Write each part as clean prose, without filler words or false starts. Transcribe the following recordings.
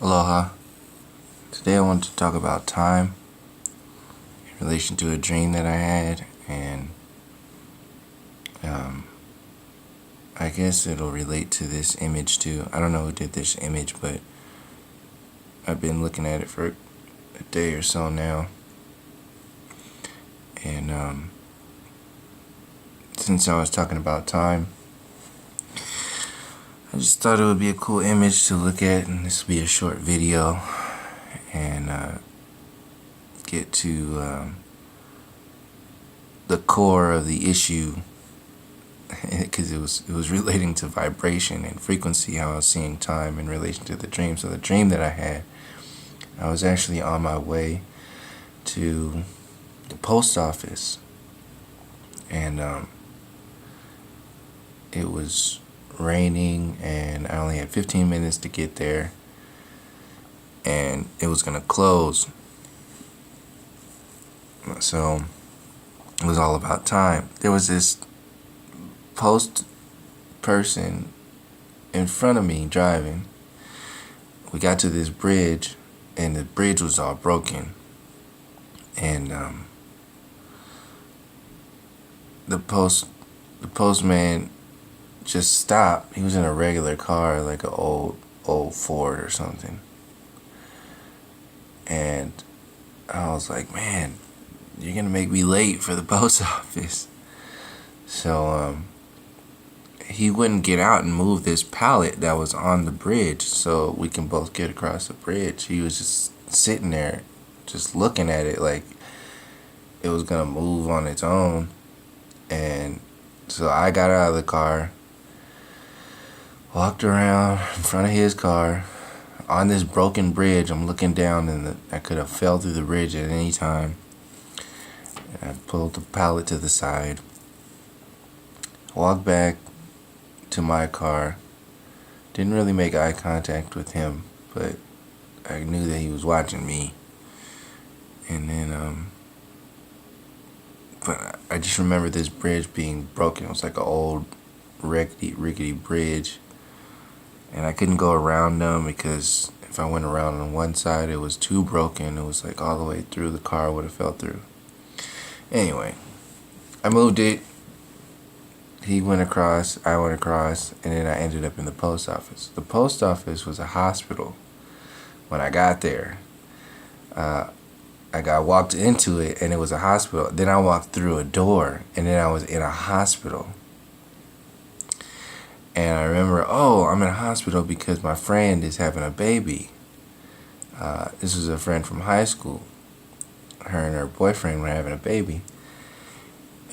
Aloha. Today I want to talk about time in relation to a dream that I had, and I guess it'll relate to this image too. I don't know who did this image, but I've been looking at it for a day or so now, and since I was talking about time, I just thought it would be a cool image to look at, and this will be a short video, and get to the core of the issue, because it was relating to vibration and frequency, how I was seeing time in relation to the dream. So the dream that I had, I was actually on my way to the post office, and it was raining, and I only had 15 minutes to get there, and it was gonna close. So it was all about time. There was this post person in front of me driving. We got to this bridge, and the bridge was all broken, and the postman just stopped. He was in a regular car, like an old Ford or something, and I was like, man, you're gonna make me late for the post office. So he wouldn't get out and move this pallet that was on the bridge so we can both get across the bridge. He was just sitting there, just looking at it like it was gonna move on its own. And so I got out of the car, walked around in front of his car on this broken bridge. I'm looking down, and I could have fell through the bridge at any time. And I pulled the pallet to the side, walked back to my car. Didn't really make eye contact with him, but I knew that he was watching me. And then but I just remember this bridge being broken. It was like an old rickety bridge, and I couldn't go around them because if I went around on one side, it was too broken. It was like all the way through. The car would have fell through. Anyway, I moved it. He went across, I went across, and then I ended up in the post office. The post office was a hospital. When I got there, I walked into it, and it was a hospital. Then I walked through a door, and then I was in a hospital. And I remember, I'm in a hospital because my friend is having a baby. This was a friend from high school. Her and her boyfriend were having a baby.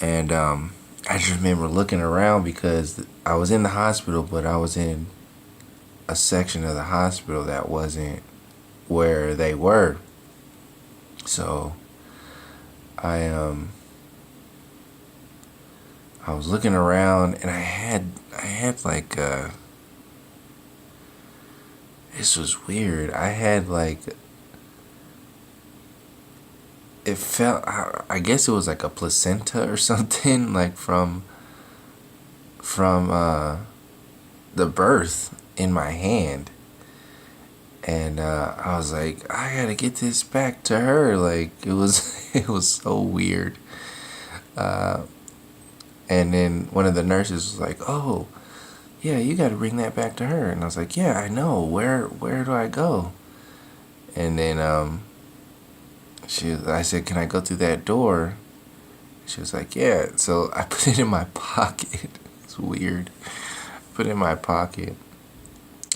And I just remember looking around because I was in the hospital, but I was in a section of the hospital that wasn't where they were. So I was looking around, and I had like this was weird. I had like, it felt, I guess it was like a placenta or something, like from the birth in my hand. And I was like, I gotta get this back to her. Like, it was so weird. And then one of the nurses was like, oh yeah, you gotta bring that back to her. And I was like, yeah, I know, where do I go? And then I said, can I go through that door? She was like, yeah. So I put it in my pocket. It's weird. Put it in my pocket,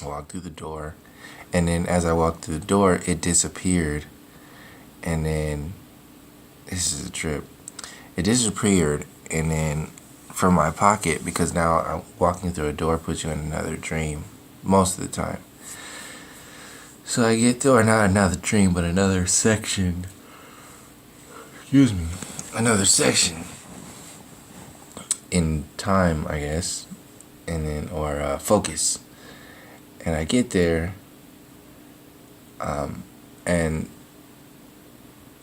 walked through the door, and then as I walked through the door, it disappeared. And then, this is a trip, it disappeared, and then from my pocket, because now walking through a door puts you in another dream most of the time. So I get through, or not another dream, but another section. Excuse me. Another section in time, I guess, and then, or focus. And I get there, and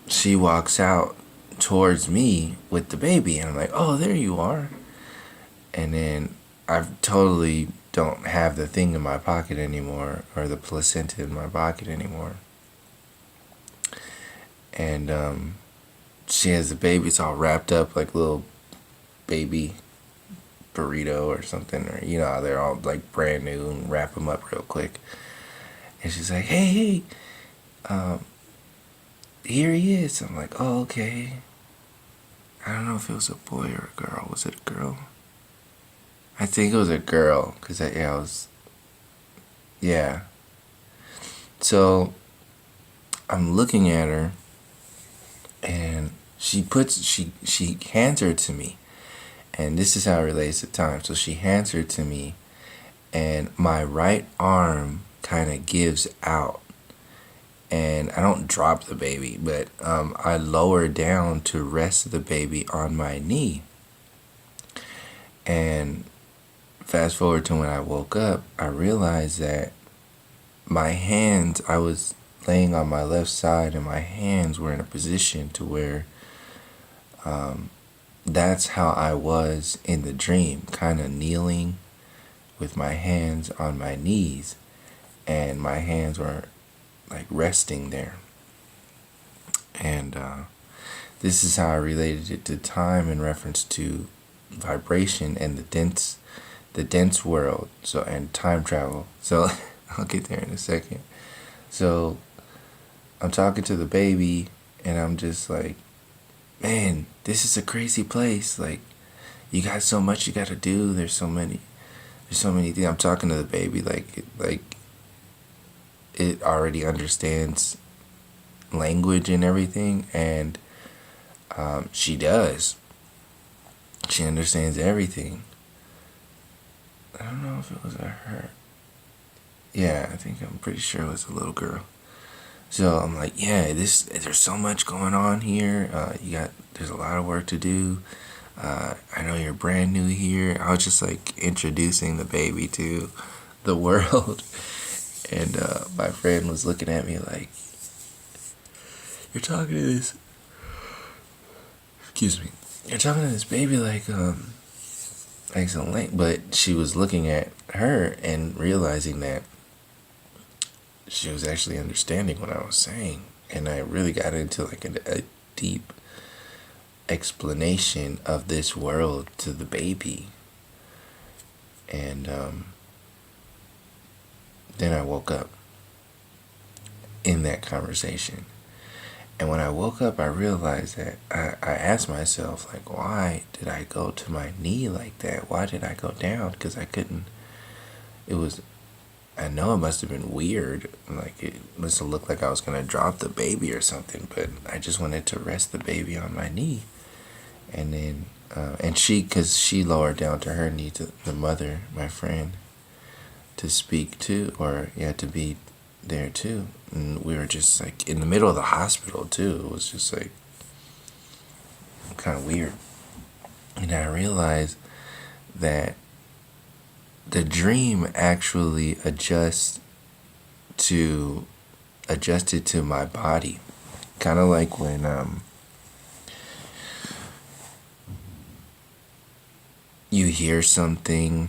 she walks out towards me with the baby, and I'm like, oh, there you are. And then I've totally don't have the thing in my pocket anymore, or the placenta in my pocket anymore. And she has the baby. It's all wrapped up like a little baby burrito or something, or they're all like brand new and wrap them up real quick. And she's like, hey, here he is. I'm like, oh, okay. I don't know if it was a boy or a girl. Was it a girl? I think it was a girl, because yeah. So I'm looking at her, and she hands her to me, and this is how it relates to time. So she hands her to me, and my right arm kind of gives out, and I don't drop the baby, but I lower down to rest the baby on my knee. And fast forward to when I woke up, I realized that my hands, I was laying on my left side, and my hands were in a position to where that's how I was in the dream, kind of kneeling with my hands on my knees, and my hands were like resting there. And this is how I related it to time in reference to vibration and the dense world, so, and time travel. So I'll get there in a second. So I'm talking to the baby, and I'm just like, man, this is a crazy place. Like, you got so much you got to do. There's so many things. I'm talking to the baby like it already understands language and everything, and she does. She understands everything. I don't know if it was a her. Yeah, I'm pretty sure it was a little girl. So I'm like, yeah, there's so much going on here. There's a lot of work to do. I know you're brand new here. I was just like introducing the baby to the world. And my friend was looking at me like, you're talking to this, you're talking to this baby like some lame. But she was looking at her and realizing that she was actually understanding what I was saying. And I really got into like a deep explanation of this world to the baby. And then I woke up in that conversation. And when I woke up, I realized that I asked myself, like, why did I go to my knee like that? Why did I go down? Because I couldn't, I know it must have been weird. Like, it must have looked like I was going to drop the baby or something, but I just wanted to rest the baby on my knee. And then, because she lowered down to her knee, to the mother, my friend, to speak to, to be there too. And we were just like in the middle of the hospital too. It was just like kind of weird. And I realized that the dream actually adjusted to my body. Kind of like when you hear something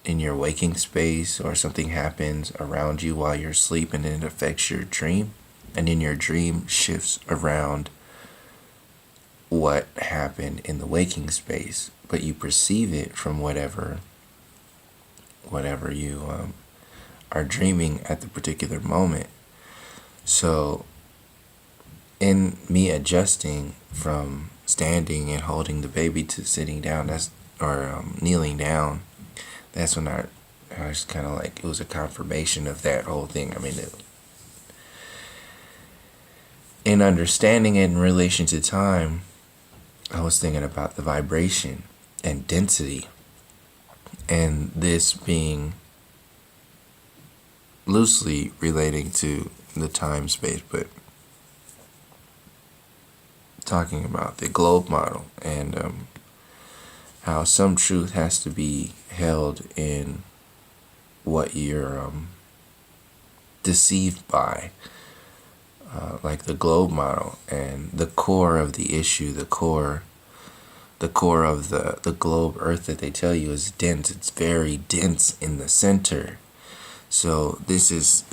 in your waking space, or something happens around you while you're asleep, and it affects your dream, and then your dream shifts around what happened in the waking space, but you perceive it from whatever you are dreaming at the particular moment. So in me adjusting from standing and holding the baby to sitting down, kneeling down, that's when I was kind of like, it was a confirmation of that whole thing. I mean, in understanding it in relation to time, I was thinking about the vibration and density, and this being loosely relating to the time space, but talking about the globe model, and how some truth has to be held in what you're deceived by, like the globe model, and the core of the issue, the core the core of the globe Earth that they tell you is dense. It's very dense in the center. So this is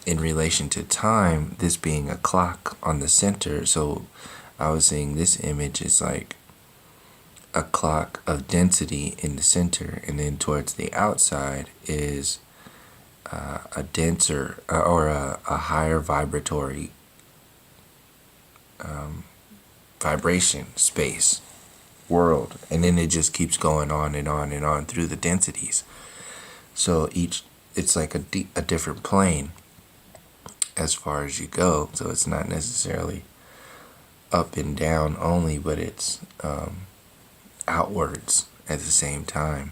in relation to time, this being a clock on the center. So I was saying this image is like a clock of density in the center, and then towards the outside is a denser or a higher vibratory vibration space world, and then it just keeps going on and on and on through the densities. So it's like a different plane as far as you go. So it's not necessarily up and down only, but it's outwards at the same time.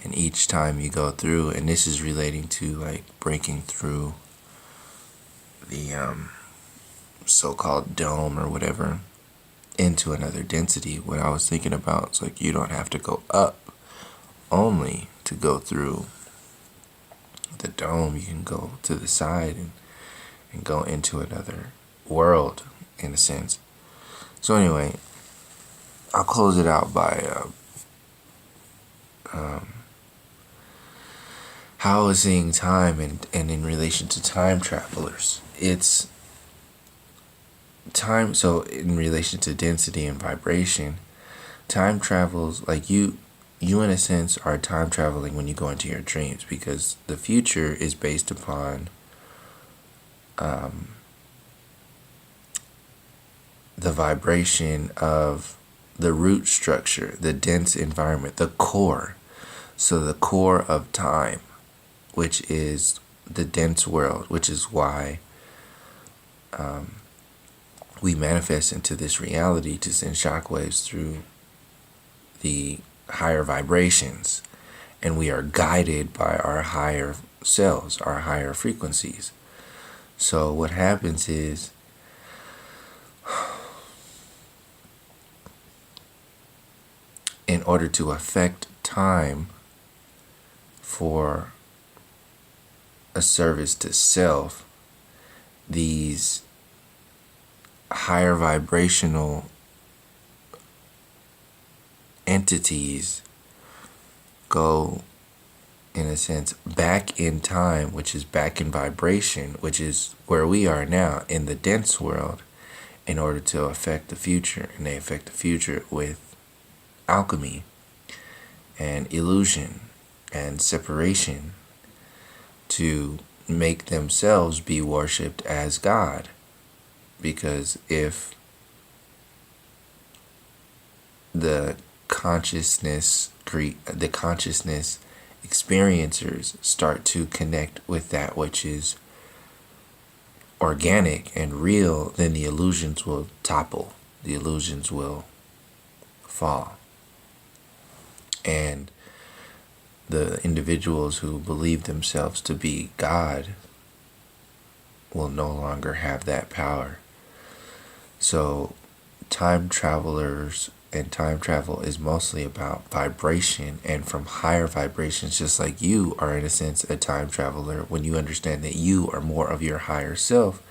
And each time you go through, and this is relating to like breaking through the so-called dome or whatever into another density. What I was thinking about is like you don't have to go up only to go through the dome. You can go to the side and go into another world in a sense. So anyway, I'll close it out by how I was seeing time and in relation to time travelers. It's time, so in relation to density and vibration, time travels like you in a sense are time traveling when you go into your dreams, because the future is based upon the vibration of the root structure, the dense environment, the core. So the core of time, which is the dense world, which is why we manifest into this reality to send shockwaves through the higher vibrations, and we are guided by our higher selves, our higher frequencies. So what happens is in order to affect time for a service to self, these higher vibrational entities go, in a sense, back in time, which is back in vibration, which is where we are now in the dense world, in order to affect the future. And they affect the future with alchemy and illusion and separation to make themselves be worshipped as God. Because if the consciousness experiencers start to connect with that which is organic and real, then the illusions will topple, the illusions will fall. And the individuals who believe themselves to be God will no longer have that power. So time travelers and time travel is mostly about vibration, and from higher vibrations, just like you are in a sense a time traveler when you understand that you are more of your higher self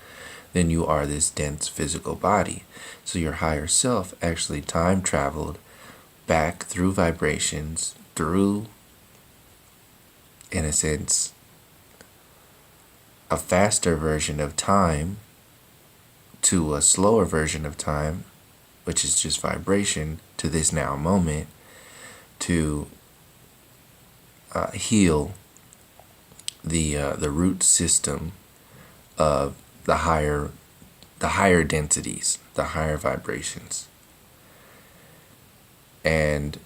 than you are this dense physical body. So your higher self actually time traveled back through vibrations, through, in a sense, a faster version of time to a slower version of time, which is just vibration, to this now moment, to heal the root system of the higher densities, the higher vibrations. And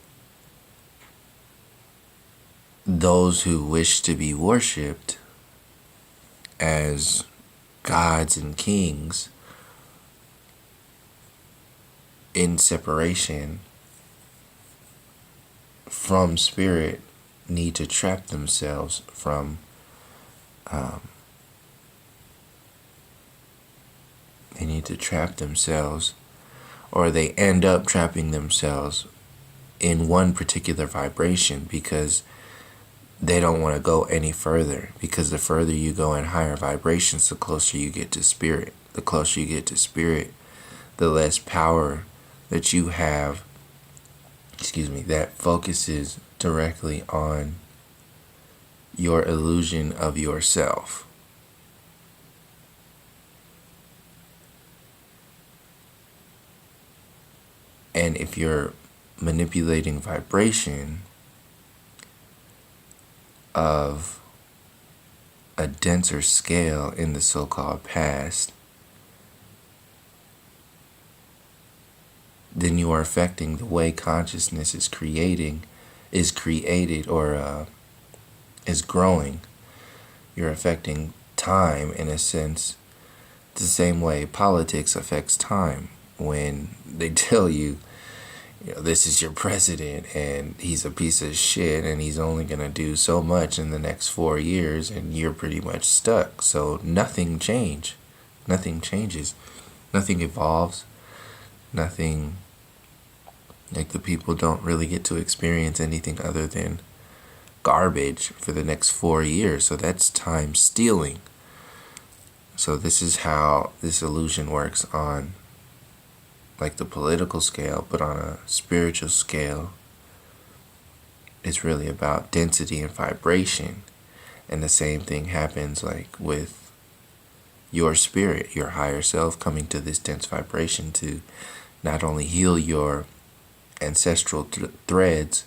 those who wish to be worshipped as gods and kings in separation from spirit need to trap themselves from they need to trap themselves, or they end up trapping themselves in one particular vibration because they don't want to go any further, because the further you go in higher vibrations, the closer you get to spirit. The closer you get to spirit, the less power that you have that focuses directly on your illusion of yourself. And if you're manipulating vibration of a denser scale in the so-called past, then you are affecting the way consciousness is created or is growing. You're affecting time in a sense, the same way politics affects time. When they tell you, this is your president and he's a piece of shit and he's only going to do so much in the next 4 years, and you're pretty much stuck. So nothing changes. Nothing evolves. Nothing, like, the people don't really get to experience anything other than garbage for the next 4 years. So that's time stealing. So this is how this illusion works on, like, the political scale, but on a spiritual scale, it's really about density and vibration. And the same thing happens, like, with your spirit, your higher self coming to this dense vibration to not only heal your ancestral threads,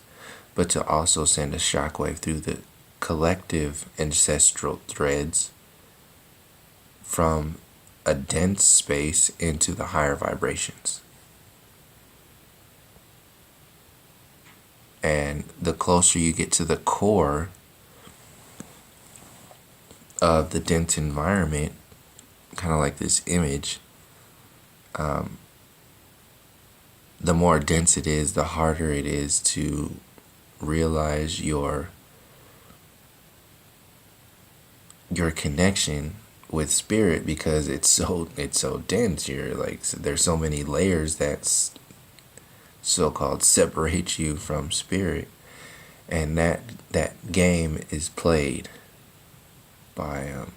but to also send a shockwave through the collective ancestral threads from a dense space into the higher vibrations. And the closer you get to the core of the dense environment, kind of like this image, the more dense it is, the harder it is to realize your connection with spirit, because it's so dense. You're like, there's so many layers that so-called separate you from spirit, and that game is played by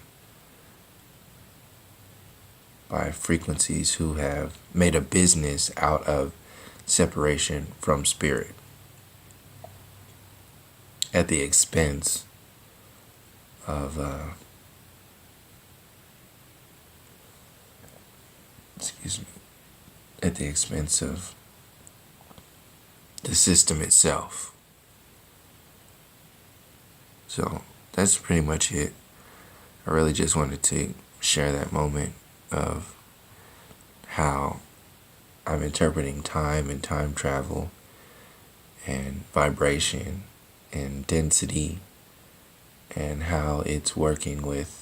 frequencies who have made a business out of separation from spirit at the expense of at the expense of the system itself. So that's pretty much it. I really just wanted to share that moment of how I'm interpreting time and time travel and vibration and density, and how it's working with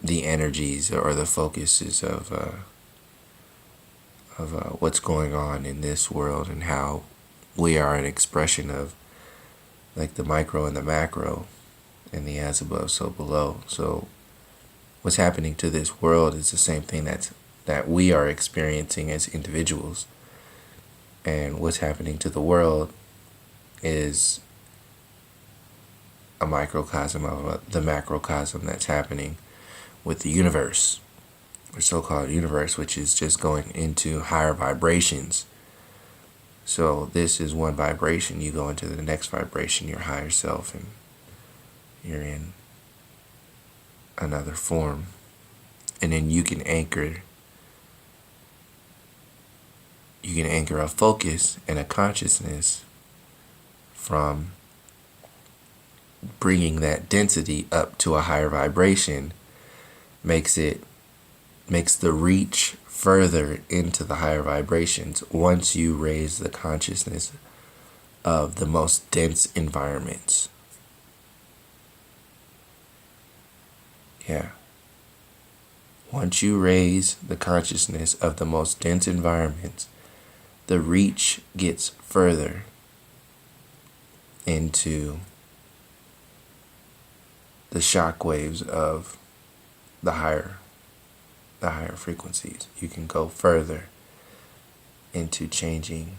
the energies or the focuses of what's going on in this world, and how we are an expression of, like, the micro and the macro, and the as above, so below. So what's happening to this world is the same thing that we are experiencing as individuals. And what's happening to the world is a microcosm of the macrocosm that's happening with the universe, or so-called universe, which is just going into higher vibrations. So this is one vibration, you go into the next vibration, your higher self, and you're in another form. And then you can anchor a focus and a consciousness from bringing that density up to a higher vibration, makes the reach further into the higher vibrations once you raise the consciousness of the most dense environments. Yeah. Once you raise the consciousness of the most dense environments, the reach gets further into the shock waves of the higher frequencies. You can go further into changing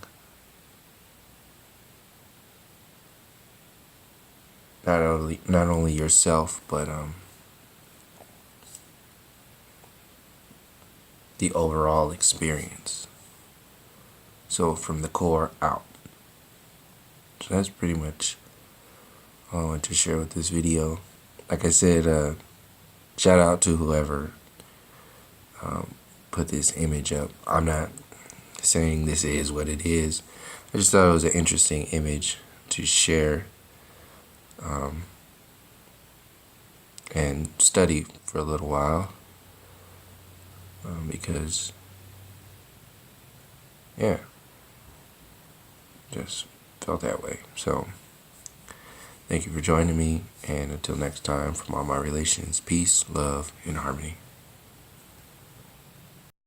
not only yourself, but the overall experience. So from the core out. So that's pretty much all I want to share with this video. Like I said, shout out to whoever put this image up. I'm not saying this is what it is. I just thought it was an interesting image to share and study for a little while, because yeah, just felt that way. So thank you for joining me, and until next time, from all my relations, peace, love, and harmony.